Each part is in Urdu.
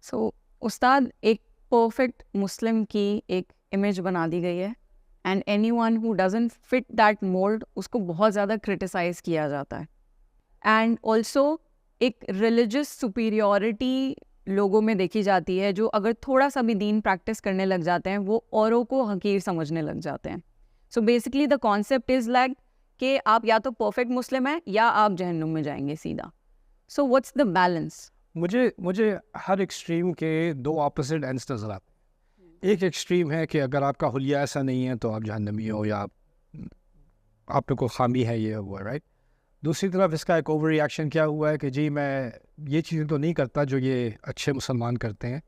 سو استاد ایک پرفیکٹ مسلم کی ایک امیج بنا دی گئی ہے and any one who doesn't fit that mould اس کو بہت زیادہ کرٹیسائز کیا جاتا ہے. اینڈ آلسو ایک ریلیجس سپیریورٹی لوگوں میں دیکھی جاتی ہے جو اگر تھوڑا سا بھی دین پریکٹس کرنے لگ جاتے ہیں وہ اوروں کو حقیر سمجھنے لگ جاتے ہیں. So basically the concept is like کہ آپ یا تو پرفیکٹ مسلم ہیں یا آپ جہنم میں جائیں گے سیدھا. So what's the balance? مجھے ہر ایکسٹریم کے دو اپوزٹ اینڈس نظر آتے ہیں. ایک ایکسٹریم ہے کہ اگر آپ کا حلیہ ایسا نہیں ہے تو آپ جہنمی ہو یا آپ پہ کوئی خامی ہے، یہ ہوا رائٹ. دوسری طرف اس کا ایک اوور ریئیکشن کیا ہوا ہے کہ جی میں یہ چیزیں تو نہیں کرتا جو یہ اچھے مسلمان کرتے ہیں،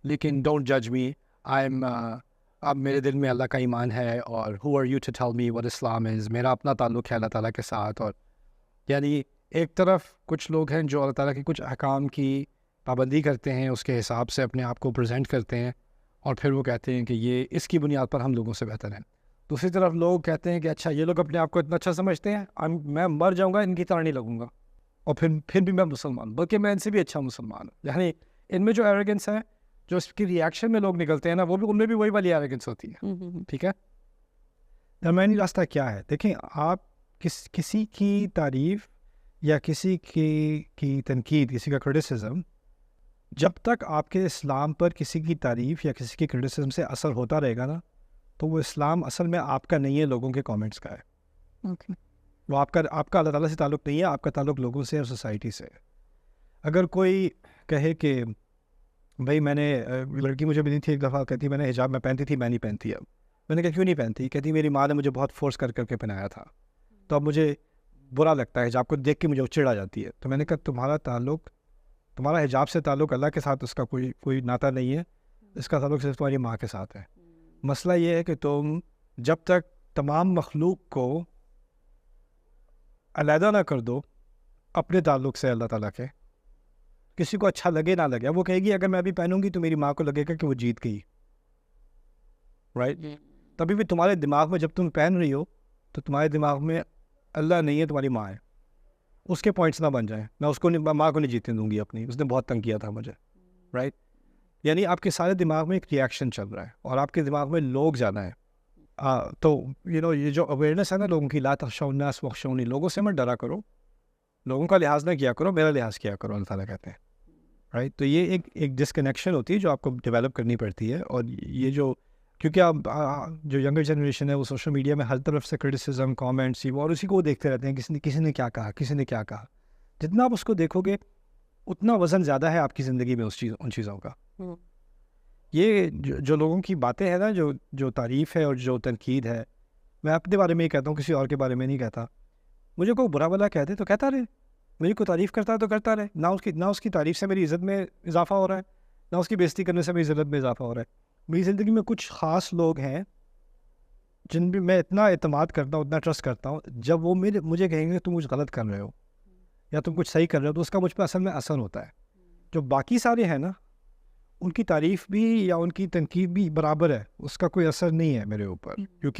لیکن ڈونٹ جج می، آئی ایم اب میرے دل میں اللہ کا ایمان ہے، اور who are you to tell me what Islam is, میرا اپنا تعلق ہے اللہ تعالیٰ کے ساتھ. اور یعنی ایک طرف کچھ لوگ ہیں جو اللہ تعالیٰ کے کچھ احکام کی پابندی کرتے ہیں، اس کے حساب سے اپنے آپ کو پریزنٹ کرتے ہیں، اور پھر وہ کہتے ہیں کہ یہ اس کی بنیاد پر ہم لوگوں سے بہتر ہیں. دوسری طرف لوگ کہتے ہیں کہ اچھا یہ لوگ اپنے آپ کو اتنا اچھا سمجھتے ہیں، میں مر جاؤں گا ان کی طرح نہیں لگوں گا، اور پھر بھی میں مسلمان، بلکہ میں ان سے بھی اچھا مسلمان ہوں. یعنی ان میں جو ایروگنس ہے، جو اس کی ریئیکشن میں لوگ نکلتے ہیں نا، وہ بھی ان میں بھی وہی والی ایروگنس ہوتی ہے. ٹھیک ہے، درمیانی راستہ کیا ہے؟ دیکھیں، آپ کسی کی تعریف یا کسی کی تنقید، کسی کا کرٹیسزم، جب تک آپ کے اسلام پر کسی کی تعریف یا کسی کی کرٹیسزم سے اثر ہوتا رہے گا نا، تو وہ اسلام اصل میں آپ کا نہیں ہے، لوگوں کے کامنٹس کا ہے. وہ آپ کا اللہ تعالیٰ سے تعلق نہیں ہے، آپ کا تعلق لوگوں سے اور سوسائٹی سے. اگر کوئی کہے کہ بھائی میں نے لڑکی مجھے ملی تھی ایک دفعہ، کہتی میں نے حجاب میں پہنتی تھی، میں نہیں پہنتی اب. میں نے کہا کیوں نہیں پہنتی؟ کہتی میری ماں نے مجھے بہت فورس کر کے پہنایا تھا، تو اب مجھے برا لگتا ہے، حجاب کو دیکھ کے مجھے چڑ آ جاتی ہے. تو میں نے کہا تمہارا حجاب سے تعلق اللہ کے ساتھ اس کا کوئی ناطہ نہیں ہے، اس کا تعلق صرف تمہاری ماں کے ساتھ ہے. مسئلہ یہ ہے کہ تم جب تک تمام مخلوق کو علیحدہ نہ کر دو اپنے تعلق سے اللہ تعالیٰ کے، کسی کو اچھا لگے نہ لگے، وہ کہے گی اگر میں ابھی پہنوں گی تو میری ماں کو لگے گا کہ وہ جیت گئی، رائٹ. تبھی بھی تمہارے دماغ میں جب تم پہن رہی ہو تو تمہارے دماغ میں اللہ نہیں ہے، تمہاری ماں ہے. اس کے پوائنٹس نہ بن جائیں. میں ماں کو نہیں جیتنے دوں گی اپنی، اس نے بہت تنگ کیا تھا مجھے، رائٹ. یعنی آپ کے سارے دماغ میں ایک ریئیکشن چل رہا ہے، اور آپ کے دماغ میں لوگ زیادہ ہیں. تو یہ جو اویئرنیس ہے نا لوگوں کی، لا تخشوا الناس واخشونی، لوگوں سے مت ڈرا کرو، لوگوں کا لحاظ نہ کیا کرو، میرا لحاظ کیا کرو، اللہ تعالیٰ کہتے ہیں، رائٹ. تو یہ ایک ڈسکنیکشن ہوتی ہے جو آپ کو ڈیولپ کرنی پڑتی ہے. اور یہ جو کیونکہ آپ جو ینگر جنریشن ہے وہ سوشل میڈیا میں ہر طرف سے کرٹیسزم، کامنٹس، اور اسی کو وہ دیکھتے رہتے ہیں، کسی نے کیا کہا، کسی نے کیا کہا. جتنا آپ اس کو دیکھو گے اتنا وزن زیادہ ہے آپ کی زندگی میں ان چیزوں کا. یہ جو لوگوں کی باتیں ہیں نا، جو تعریف ہے اور جو تنقید ہے، میں اپنے بارے میں ہی کہتا ہوں، کسی اور کے بارے میں نہیں کہتا. مجھے کوئی برا بلا کہتے تو کہتا رہے، میری کوئی تعریف کرتا ہے تو کرتا رہے، نہ اس کی تعریف سے میری عزت میں اضافہ ہو رہا ہے، نہ اس کی بےزتی کرنے سے میری عزت میں اضافہ ہو رہا ہے. میری زندگی میں کچھ خاص لوگ ہیں جن بھی میں اتنا اعتماد کرتا ہوں، اتنا ٹرسٹ کرتا ہوں، جب وہ مجھے کہیں گے تم کچھ غلط کر رہے ہو یا تم کچھ صحیح کر رہے ہو، تو اس کا مجھ پہ اصل میں اثر ہوتا ہے. جو باقی سارے ہیں نا، ان کی تعریف بھی یا ان کی تنقید بھی برابر ہے، اس کا کوئی اثر نہیں ہے میرے اوپر، کیونکہ